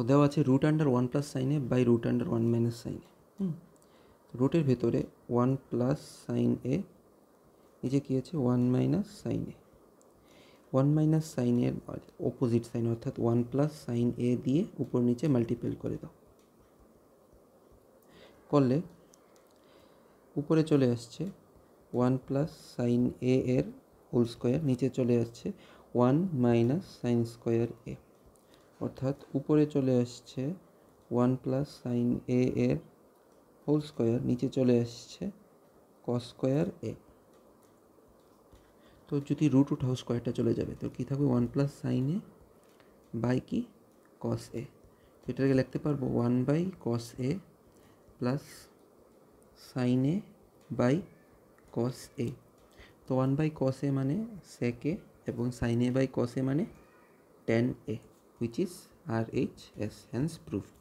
দেওয়া আছে root under 1 plus sign A by root under 1 minus sign A. রুটের ভেতরে 1 প্লাস সাইন এ, নিচে কী আছে 1 মাইনাস সাইন এ। 1 মাইনাস সাইন এর অপোজিট সাইন অর্থাৎ 1 প্লাস সাইন এ দিয়ে উপর নিচে মাল্টিপ্লাই করে দাও, করলে উপরে চলে আসছে 1 প্লাস সাইন এ এর হোল স্কোয়ার, নিচে চলে আসছে 1 মাইনাস সাইন স্কোয়ার এ, অর্থাৎ উপরে চলে আসছে 1 প্লাস সাইন এ এর হোল স্কোয়ার, নিচে চলে আসছে কস স্কোয়ার এ। তো যদি রুট উঠাও স্কোয়ারটা চলে যাবে, তো কী থাকবে 1 প্লাস সাইন এ বাই কি কস এ। তো এটাকে লিখতে পারবো 1 by cos A plus sign A by cos A. তো 1 বাই কস এ মানে সেক এ এবং সাইন এ বাই কস এ মানে tan A, which is RHS, hence proved.